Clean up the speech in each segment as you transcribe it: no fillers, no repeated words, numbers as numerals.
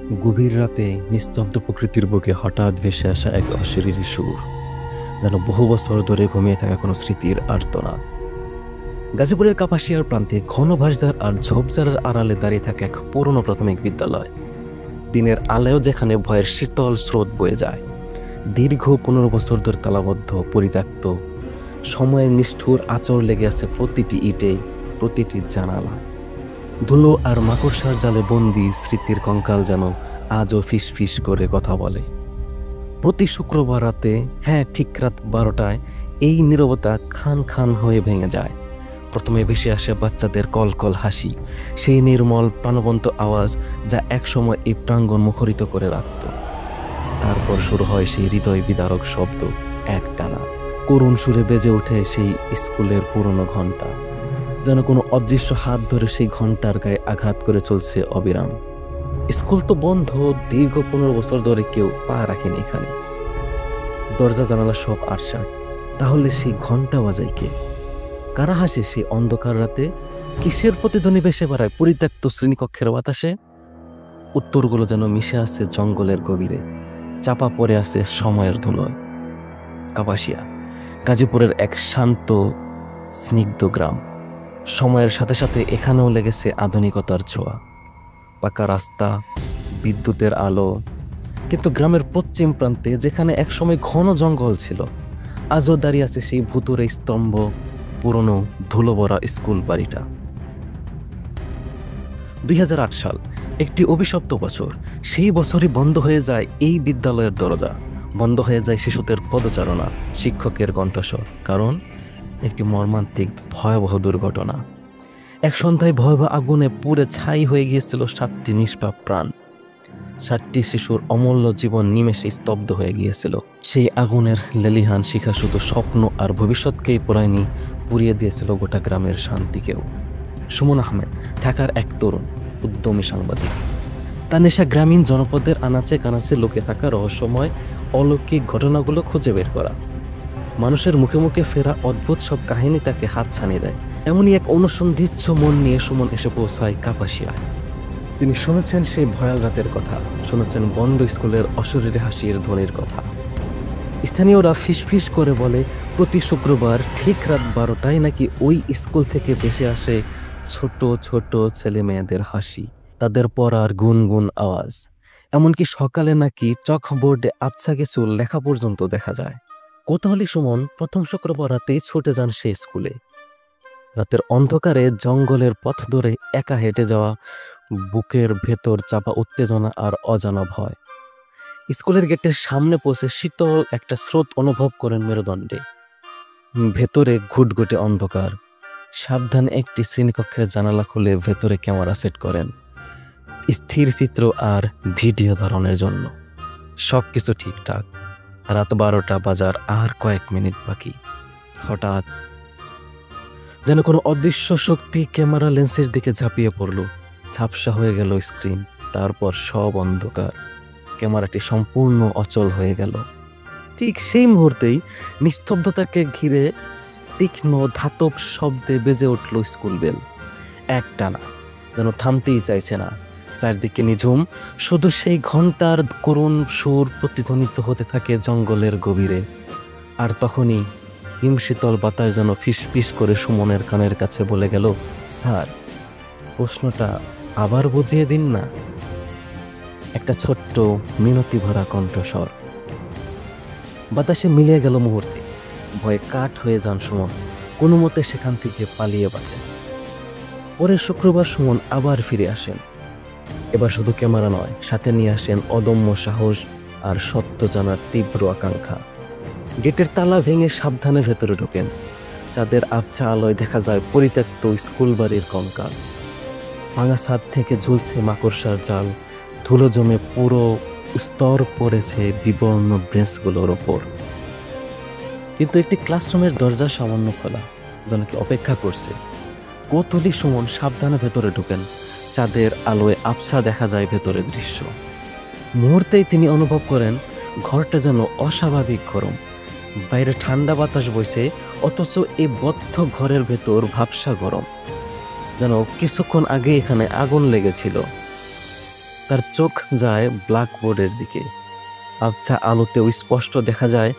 গভীর রাতে নিস্তব্ধ প্রকৃতির বুকে হঠাৎ ভেসে আসা এক অশরীরী সুর, যেন বহু বছর ধরে ঘুমিয়ে থাকা কোনো স্মৃতির আর্তনাদ। গাজীপুরের কাপাসিয়ার প্রান্তে ঘন ভাসজার আর ঝোপঝাড়ের আড়ালে দাঁড়িয়ে থাকে এক পুরনো প্রাথমিক বিদ্যালয়। দিনের আলোয় যেখানে ভয়ের শীতল স্রোত বয়ে যায়, দীর্ঘ 15 বছর ধরে তালাবদ্ধ, পরিত্যক্ত, সময়ের নিষ্ঠুর আঁচড় লেগে আছে প্রতিটি ইটে, প্রতিটি জানালা। ধুলো আর মাকড়সার জালে বন্দি স্মৃতির কঙ্কাল যেন আজও ফিস ফিস করে কথা বলে। প্রতি শুক্রবার রাতে, হ্যাঁ ঠিক রাত 12টায়, এই নীরবতা খান খান হয়ে ভেঙে যায়। প্রথমে ভেসে আসে বাচ্চাদের কলকল হাসি, সেই নির্মল প্রাণবন্ত আওয়াজ যা একসময় এই প্রাঙ্গণ মুখরিত করে রাখত। তারপর শুরু হয় সেই হৃদয় বিদারক শব্দ, একটানা করুণ সুরে বেজে ওঠে সেই স্কুলের পুরনো ঘণ্টা, যেন কোনো অদৃশ্য হাত ধরে সেই ঘণ্টার গায়ে আঘাত করে চলছে অবিরাম। স্কুল তো বন্ধ, দীর্ঘ 15 বছর ধরে কেউ পা রাখেনি এখানে। দরজা জানালা সব আটসাট, তাহলে সেই ঘণ্টা বাজায় কে? কারা হাসে সেই অন্ধকার রাতে? কিসের প্রতিধ্বনি ভেসে বেড়ায় পরিত্যক্ত শ্রেণীকক্ষের বাতাসে? উত্তরগুলো যেন মিশে আছে জঙ্গলের গভীরে, চাপা পড়ে আছে সময়ের ধুলোয়। কাপাসিয়া গাজীপুরের এক শান্ত স্নিগ্ধ গ্রাম। সময়ের সাথে সাথে এখানেও লেগেছে আধুনিকতার ছোঁয়া, পাকা রাস্তা, বিদ্যুতের আলো। কিন্তু গ্রামের পশ্চিম প্রান্তে, যেখানে একসময় ঘন জঙ্গল ছিল, আজও দাঁড়িয়ে আছে সেই ভুতুরে স্তম্ভ, পুরনো ধুলোভরা স্কুল বাড়িটা। 2008 সাল, একটি অভিশপ্ত বছর। সেই বছরই বন্ধ হয়ে যায় এই বিদ্যালয়ের দরজা, বন্ধ হয়ে যায় শিশুদের পদচারণা, শিক্ষকের কণ্ঠস্বর। কারণ একটি মর্মান্তিক ভয়াবহ দুর্ঘটনা। এক সন্ধ্যায় ভয়াবহ আগুনে পুড়ে ছাই হয়ে গিয়েছিল 7টি নিষ্পাপ প্রাণ। 7টি শিশুর অমূল্য জীবন নিমেষে স্তব্ধ হয়ে গিয়েছিল। সেই আগুনের লেলিহান শিখা শুধু স্বপ্ন আর ভবিষ্যৎকেই পোড়ায়নি, পুড়িয়ে দিয়েছিল গোটা গ্রামের শান্তিকেও। সুমন আহমেদ ঢাকার এক তরুণ উদ্যমী সাংবাদিক। তার নেশা গ্রামীণ জনপদের আনাচে কানাচে লুকে থাকা রহস্যময় অলৌকিক ঘটনাগুলো খুঁজে বের করা। মানুষের মুখে মুখে ফেরা অদ্ভুত সব কাহিনী তাকে হাত ছানিয়ে দেয়। এমনই এক অনুসন্ধিৎস মন নিয়ে সুমন এসে পৌঁছায় কাপাসিয়ায়। তিনি শুনেছেন সেই ভয়াল রাতের কথা, শুনেছেন বন্ধ স্কুলের অশরীরী হাসির ধ্বনির কথা। স্থানীয়রা ফিসফিস করে বলে, প্রতি শুক্রবার ঠিক রাত 12টায় নাকি ওই স্কুল থেকে ভেসে আসে ছোট ছোট ছেলে মেয়েদের হাসি, তাদের পড়ার গুনগুন আওয়াজ। এমনকি সকালে নাকি চকবোর্ডে আবছা কিছু লেখা পর্যন্ত দেখা যায়। কৌতূহলী সুমন প্রথম শুক্রবার রাতেই ছুটে যান সেই স্কুলে। রাতের অন্ধকারে জঙ্গলের পথ ধরে একা হেঁটে যাওয়া, বুকের ভেতর চাপা উত্তেজনা আর অজানা ভয়। স্কুলের গেটের সামনে পৌঁছে শীতল একটা স্রোত অনুভব করেন মেরুদণ্ডে। ভেতরে ঘুটঘুটে অন্ধকার। সাবধানে একটি শ্রেণীকক্ষের জানালা খুলে ভেতরে ক্যামেরা সেট করেন, স্থির চিত্র আর ভিডিও ধারণের জন্য। সবকিছু ঠিকঠাক। রাত 12টা বাজার আর কয়েক মিনিট বাকি। হঠাৎ যেন কোনো অদৃশ্য শক্তি ক্যামেরা লেন্সের দিকে ঝাঁপিয়ে পড়ল। ঝাপসা হয়ে গেল স্ক্রিন, তারপর সব অন্ধকার। ক্যামেরাটি সম্পূর্ণ অচল হয়ে গেল। ঠিক সেই মুহূর্তেই নিস্তব্ধতাকে ঘিরে তীক্ষ্ণ ধাতব শব্দে বেজে উঠল স্কুল বেল। একটানা, যেন থামতেই চাইছে না। চারদিকে নিঝুম, শুধু সেই ঘন্টার করুণ সুর প্রতিধ্বনিত হতে থাকে জঙ্গলের গভীরে। আর তখনই হিমশীতল বাতাস যেন ফিসফিস করে সুমনের কানের কাছে বলে গেল, স্যার, প্রশ্নটা আবার বুঝিয়ে দিন না। একটা ছোট্ট মিনতি ভরা কণ্ঠস্বর। বাতাসে মিলিয়ে গেল মুহূর্তে। ভয়ে কাঠ হয়ে যান সুমন, কোনো মতে সেখান থেকে পালিয়ে বাঁচেন। পরের শুক্রবার সুমন আবার ফিরে আসেন। এবার শুধু ক্যামেরা নয়, সাথে নিয়ে আসেন অদম্য সাহস আর সত্য জানার তীব্র আকাঙ্ক্ষা। গেটের তালা ভেঙে সাবধানে ভেতরে ঢোকেন। চাঁদের আবছা আলোয় দেখা যায় পরিত্যক্ত স্কুল বাড়ির কঙ্কাল। ভাঙা ছাদ থেকে ঝুলছে মাকড়সার জাল, ধুলো জমে পুরো স্তর পড়েছে বিবর্ণ ব্রেঞ্চগুলোর ওপর। কিন্তু একটি ক্লাসরুমের দরজা সামান্য খোলা, যেন কি অপেক্ষা করছে। কৌতূহলী সুমন সাবধানে ভেতরে ঢোকেন। চাঁদের আলোয় আবছা দেখা যায় ভেতরের দৃশ্য। মুহূর্তেই তিনি অনুভব করেন ঘরটা যেন অস্বাভাবিক গরম। বাইরে ঠান্ডা বাতাস বইছে, অথচ এই বদ্ধ ঘরের ভেতর ভ্যাপসা গরম, যেন কিছুক্ষণ আগে এখানে আগুন লেগেছিল। তার চোখ যায় ব্ল্যাকবোর্ডের দিকে। আবছা আলোতেও স্পষ্ট দেখা যায়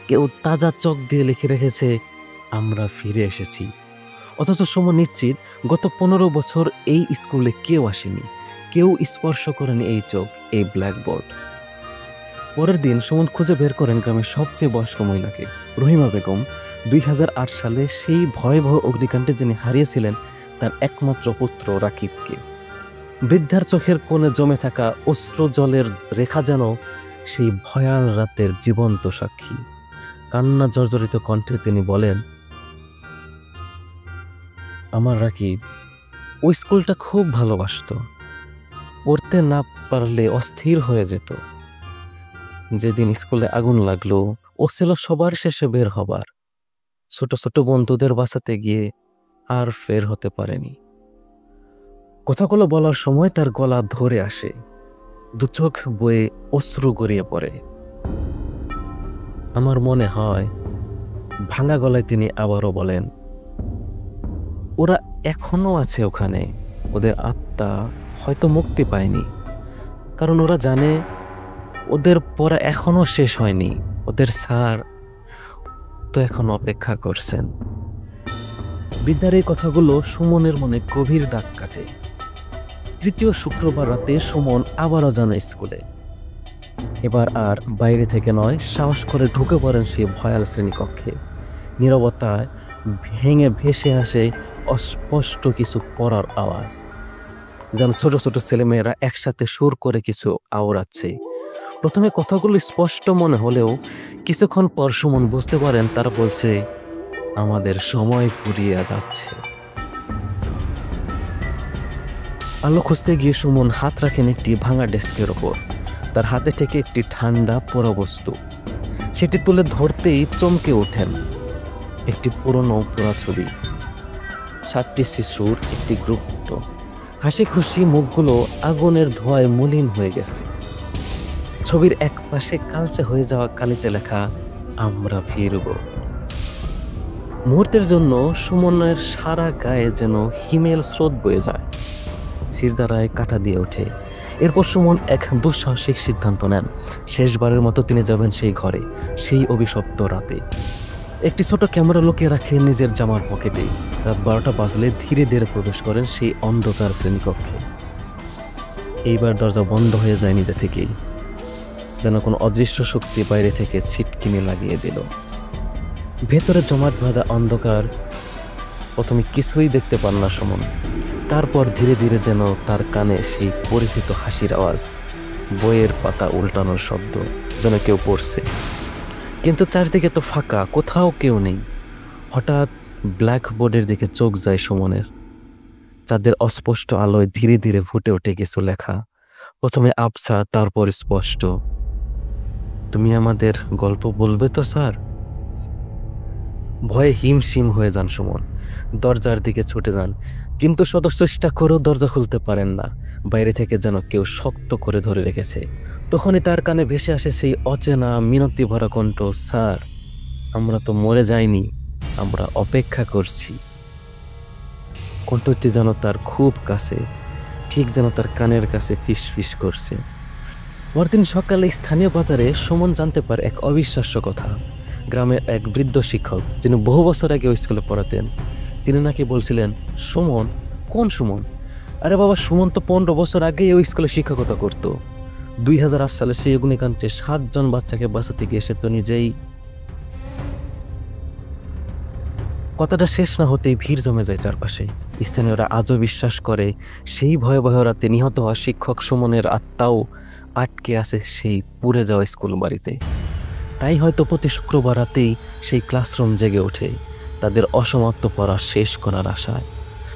কেউ তাজা চোখ দিয়ে লিখে রেখেছে, আমরা ফিরে এসেছি। অথচ সুমন নিশ্চিত গত 15 বছর এই স্কুলে কেউ আসেনি, কেউ স্পর্শ করেনি এই চোখ, এই ব্ল্যাকবোর্ড। পরের দিন সুমন খুঁজে বের করেন গ্রামের সবচেয়ে বয়স্ক মহিলাকে, রহিমা বেগম। 2008 সালে সেই ভয়াবহ অগ্নিকাণ্ডে যিনি হারিয়েছিলেন তার একমাত্র পুত্র রাকিবকে। বৃদ্ধার চোখের কোণে জমে থাকা অশ্রু জলের রেখা যেন সেই ভয়াল রাতের জীবন্ত সাক্ষী। কান্না জর্জরিত কণ্ঠে তিনি বলেন, আমার রাকিব ওই স্কুলটা খুব ভালোবাসতো, পড়তে না পারলে অস্থির হয়ে যেত। যেদিন স্কুলে আগুন লাগলো ও ছিল সবার শেষে বের হবার। ছোট ছোট বন্ধুদের বাঁচাতে গিয়ে আর ফের হতে পারেনি। কথাগুলো বলার সময় তার গলা ধরে আসে, দু চোখ বয়ে অশ্রু গড়িয়ে পড়ে। আমার মনে হয় ভাঙা গলায় তিনি আবারও বলেন, ওরা এখনো আছে ওখানে, ওদের আত্মা হয়তো মুক্তি পায়নি, কারণ ওরা জানে ওদের পড়া এখনো শেষ হয়নি, ওদের স্যার তো এখন অপেক্ষা করছেন। বিদ্যার এই কথাগুলো সুমনের মনে গভীর দাগ কাটে। তৃতীয় শুক্রবার রাতে সুমন আবারও যান স্কুলে। এবার আর বাইরে থেকে নয়, সাহস করে ঢুকে পড়েন সেই ভয়াল শ্রেণীকক্ষে। নীরবতায় ভেঙে ভেসে আসে অস্পষ্ট কিছু পড়ার আওয়াজ, যেন ছোট ছোট ছেলেমেয়েরা একসাথে সুর করে কিছু আওড়াচ্ছে। প্রথমে কথাগুলো স্পষ্ট মনে হলেও কিছুক্ষণ পর সুমন বুঝতে পারেন তারা বলছে, আমাদের সময় ফুরিয়ে যাচ্ছে। আলো খুঁজতে গিয়ে সুমন হাত রাখেন একটি ভাঙা ডেস্কের ওপর। তার হাতে থেকে একটি ঠান্ডা পোড়া বস্তু। সেটি তুলে ধরতেই চমকে ওঠেন। একটি পুরনো পোড়া ছবি, 7টি শিশুর একটি গ্রুপ ফটো। হাসি খুশি মুখগুলো আগুনের ধোঁয়ায় মলিন হয়ে গেছে। ছবির এক পাশে কালচে হয়ে যাওয়া কালিতে লেখা, আমরা ফিরব। মুহূর্তের জন্য সুমনের সারা গায়ে যেন হিমেল স্রোত বয়ে যায়, শিরদাঁড়ায় কাঁটা দিয়ে ওঠে। এরপর সুমন এক দুঃসাহসিক সিদ্ধান্ত নেন। শেষবারের মতো তিনি যাবেন সেই ঘরে, সেই অভিশপ্ত রাতে। একটি ছোট ক্যামেরা লুকিয়ে রাখে নিজের জামার পকেটে। রাত 12টা বাজলে ধীরে ধীরে প্রবেশ করেন সেই অন্ধকার শ্রেণীকক্ষে। এইবার দরজা বন্ধ হয়ে যায় নিজে থেকেই, যেন কোনো অদৃশ্য শক্তি বাইরে থেকে ছিটকিনি লাগিয়ে দিল। ভেতরে জমাট বাঁধা অন্ধকার। প্রথমে কিছুই দেখতে পান না সুমন। তারপর ধীরে ধীরে যেন তার কানে সেই পরিচিত হাসির আওয়াজ, বইয়ের পাতা উল্টানোর শব্দ, যেন কেউ পড়ছে। কিন্তু চারদিকে তো ফাঁকা, কোথাও কেউ নেই। হঠাৎ ব্ল্যাকবোর্ডের দিকে চোখ যায় সুমনের। চাঁদের অস্পষ্ট আলোয় ধীরে ধীরে ফুটে ওঠে কিছু লেখা। প্রথমে আবছা, তারপর স্পষ্ট। তুমি আমাদের গল্প বলবে তো স্যার? ভয়ে হিমশিম হয়ে যান সুমন। দরজার দিকে ছুটে যান, কিন্তু শত চেষ্টা করেও দরজা খুলতে পারেন না। বাইরে থেকে যেন কেউ শক্ত করে ধরে রেখেছে। তখনই তার কানে ভেসে আসে সেই অচেনা মিনতি ভরা কণ্ঠ, স্যার আমরা তো মরে যাইনি, আমরা অপেক্ষা করছি। কণ্ঠটি যেন তার খুব কাছে, ঠিক যেন তার কানের কাছে ফিস ফিস করছে। পরদিন সকালে স্থানীয় বাজারে সুমন জানতে পারে এক অবিশ্বাস্য কথা। গ্রামের এক বৃদ্ধ শিক্ষক, যিনি বহু বছর আগে ওই স্কুলে পড়াতেন, তিনি নাকি বলছিলেন, সুমন? কোন সুমন? আরে বাবা, সুমন তো 15 বছর আগেই ওই স্কুলে শিক্ষকতা করত। 2008 সালে সেই অগ্নিকাণ্ডে 7 জন বাচ্চাকে বাঁচাতে গিয়ে সে তো নিজেই। কথাটা শেষ না হতেই ভিড় জমে যায় চারপাশে। স্থানীয়রা আজও বিশ্বাস করে সেই ভয়াবহ রাতে নিহত হওয়া শিক্ষক সুমনের আত্মাও আটকে আছে সেই পুড়ে যাওয়া স্কুল বাড়িতে। তাই হয়তো প্রতি শুক্রবার রাতেই সেই ক্লাসরুম জেগে ওঠে, তাদের অসমাপ্ত পড়া শেষ করার আশায়।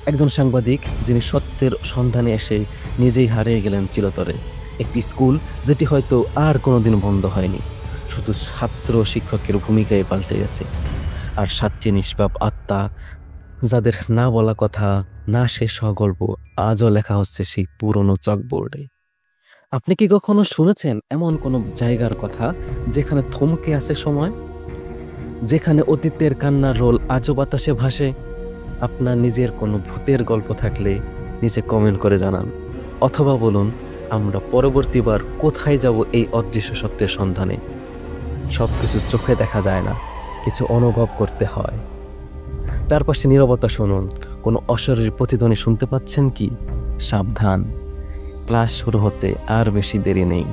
একজন সাংবাদিক, যিনি সত্যের সন্ধানে এসে নিজেই হারিয়ে গেলেন চিরতরে। একটি স্কুল যেটি হয়তো আর কোনোদিন বন্ধ হয়নি, শুধু ছাত্র শিক্ষকের ভূমিকায় পাল্টে গেছে। আর 7টি নিষ্পাপ আত্মা, যাদের না বলা কথা, না শেষ হওয়া গল্প আজও লেখা হচ্ছে সেই পুরনো চকবোর্ডে। আপনি কি কখনো শুনেছেন এমন কোনো জায়গার কথা যেখানে থমকে আছে সময়, যেখানে অতীতের কান্নার রোল আজও বাতাসে ভাসে? আপনার নিজের কোনো ভূতের গল্প থাকলে নিচে কমেন্ট করে জানান, অথবা বলুন আমরা পরবর্তীবার কোথায় যাব এই অদৃশ্য সত্যের সন্ধানে? সব কিছু চোখে দেখা যায় না, কিছু অনুভব করতে হয়। চারপাশে নীরবতা শুনুন, কোনো অশরীর প্রতিধ্বনি শুনতে পাচ্ছেন কি? সাবধান, ক্লাস শুরু হতে আর বেশি দেরি নেই।